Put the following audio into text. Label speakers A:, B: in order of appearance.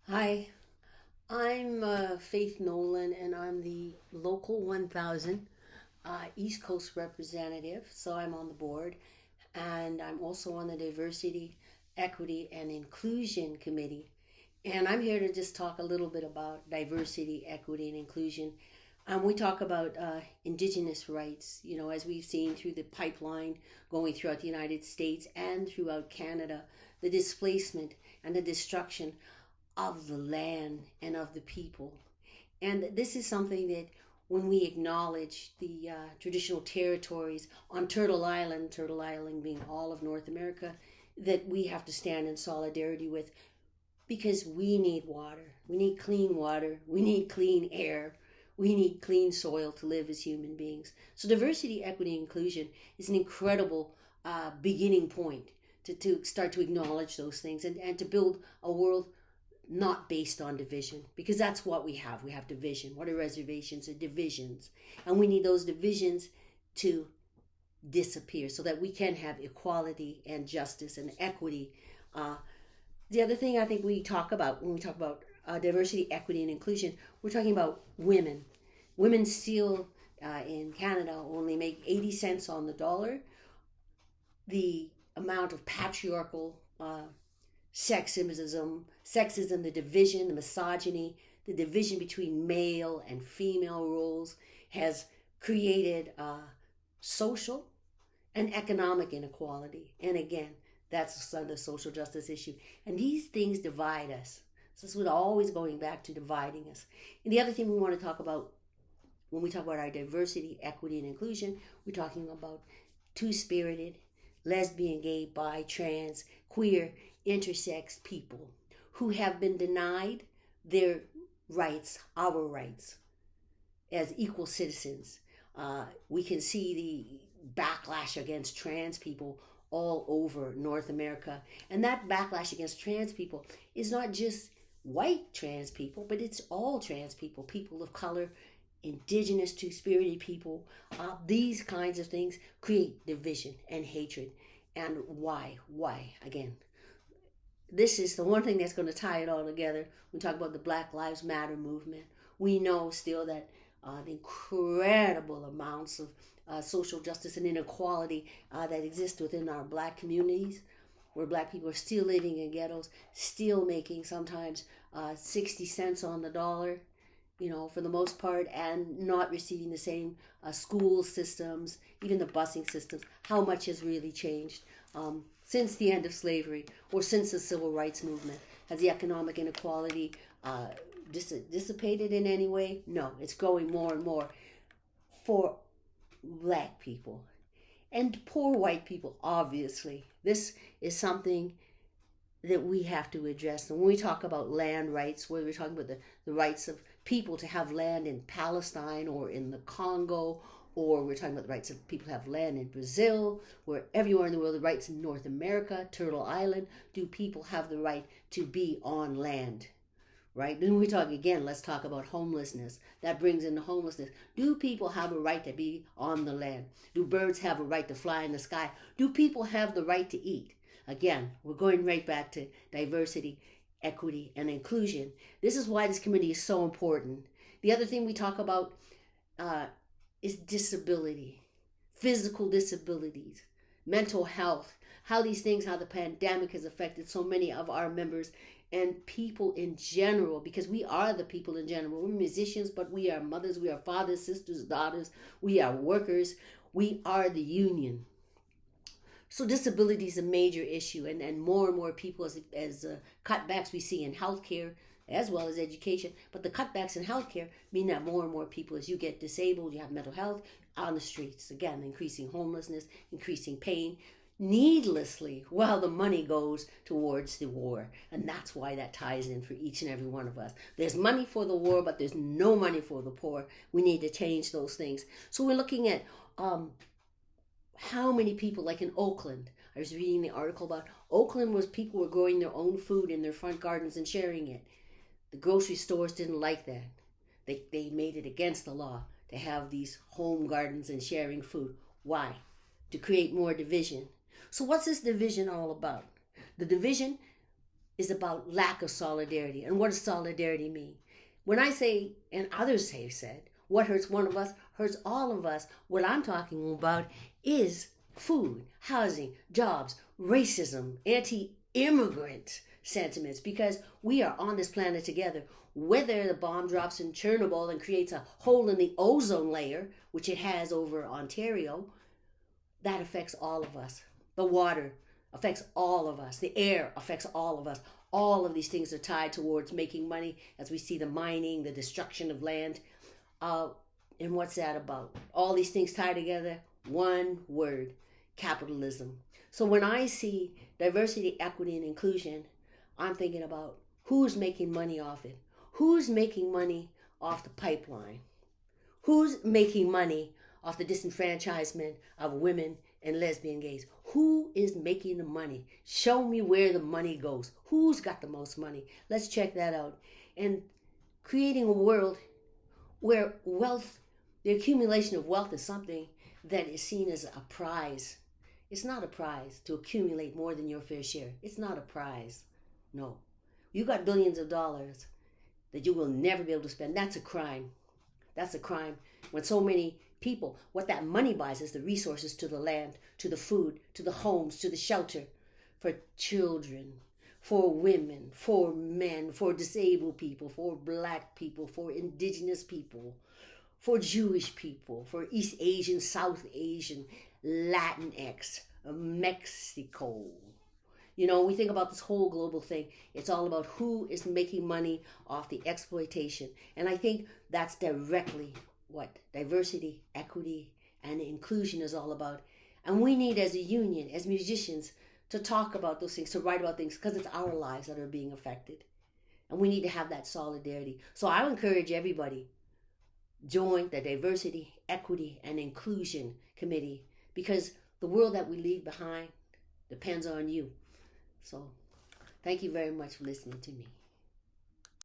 A: Hi, I'm Faith Nolan, and I'm the Local 1000 East Coast representative. So I'm on the board, and I'm also on the Diversity, Equity, and Inclusion Committee. And I'm here to just talk a little bit about diversity, equity, and inclusion. We talk about Indigenous rights, as we've seen through the pipeline going throughout the United States and throughout Canada, the displacement and the destruction of the land and of the people. And this is something that when we acknowledge the traditional territories on Turtle Island being all of North America, that we have to stand in solidarity with, because we need water. We need clean water. We need clean air. We need clean soil to live as human beings. So diversity, equity, inclusion is an incredible beginning point to start to acknowledge those things, and to build a world not based on division, because that's what we have. We have division. What are reservations? Are divisions, and we need those divisions to disappear so that we can have equality and justice and equity. The other thing I think we talk about when we talk about diversity, equity, and inclusion, we're talking about women. Women still in Canada only make 80 cents on the dollar. The amount of patriarchal sexism, the division, the misogyny, the division between male and female roles has created social and economic inequality. And again, that's the social justice issue. And these things divide us. So this is always going back to dividing us. And the other thing we want to talk about when we talk about our diversity, equity, and inclusion, we're talking about two-spirited, lesbian, gay, bi, trans, queer, intersex people who have been denied their rights, our rights, as equal citizens. We can see the backlash against trans people all over North America. And that backlash against trans people is not just white trans people, but it's all trans people, people of color, indigenous, two-spirited people. These kinds of things create division and hatred. And why? Again, this is the one thing that's going to tie it all together. We talk about the Black Lives Matter movement. We know still that the incredible amounts of social justice and inequality that exist within our black communities, where black people are still living in ghettos, still making sometimes 60 cents on the dollar, for the most part, and not receiving the same school systems, even the busing systems. How much has really changed since the end of slavery or since the civil rights movement? Has the economic inequality dissipated in any way? No, it's growing more and more for black people and poor white people, obviously. This is something that we have to address. And when we talk about land rights, whether we're talking about the rights of people to have land in Palestine or in the Congo, or we're talking about the rights of people to have land in Brazil, where everywhere in the world, the rights in North America, Turtle Island, do people have the right to be on land? Right? Then we talk again, let's talk about homelessness. That brings in the homelessness. Do people have a right to be on the land? Do birds have a right to fly in the sky? Do people have the right to eat? Again, we're going right back to diversity, equity, and inclusion. This is why this committee is so important. The other thing we talk about is disability, physical disabilities, mental health, how these things, how the pandemic has affected so many of our members and people in general, because we are the people in general. We're musicians, but we are mothers, we are fathers, sisters, daughters, we are workers, we are the union. So disability is a major issue, and more people, as cutbacks we see in healthcare as well as education. But the cutbacks in healthcare mean that more and more people, as you get disabled, you have mental health, on the streets. Again, increasing homelessness, increasing pain, needlessly, while the money goes towards the war. And that's why that ties in for each and every one of us. There's money for the war, but there's no money for the poor. We need to change those things. So we're looking at how many people, like in Oakland, I was reading the article about Oakland, was people were growing their own food in their front gardens and sharing it. The grocery stores didn't like that. They made it against the law to have these home gardens and sharing food. Why? To create more division. So what's this division all about? The division is about lack of solidarity. And what does solidarity mean? When I say, and others have said, what hurts one of us hurts all of us, what I'm talking about is food, housing, jobs, racism, anti-immigrant sentiments, because we are on this planet together. Whether the bomb drops in Chernobyl and creates a hole in the ozone layer, which it has over Ontario, that affects all of us. The water affects all of us. The air affects all of us. All of these things are tied towards making money, as we see the mining, the destruction of land. And what's that about? All these things tie together. One word: capitalism. So when I see diversity, equity, and inclusion, I'm thinking about who's making money off it. Who's making money off the pipeline? Who's making money off the disenfranchisement of women and lesbian gays? Who is making the money? Show me where the money goes. Who's got the most money? Let's check that out. And creating a world where wealth, the accumulation of wealth, is something that is seen as a prize. It's not a prize to accumulate more than your fair share. It's not a prize. No. You got billions of dollars that you will never be able to spend. That's a crime. That's a crime when so many people, what that money buys is the resources to the land, to the food, to the homes, to the shelter, for children, for women, for men, for disabled people, for black people, for indigenous people, for Jewish people, for East Asian, South Asian, Latinx, Mexico. You know, we think about this whole global thing. It's all about who is making money off the exploitation. And I think that's directly what diversity, equity, and inclusion is all about. And we need, as a union, as musicians, to talk about those things, to write about things, because it's our lives that are being affected. And we need to have that solidarity. So I encourage everybody, join the Diversity, Equity, and Inclusion Committee, because the world that we leave behind depends on you. So thank you very much for listening to me.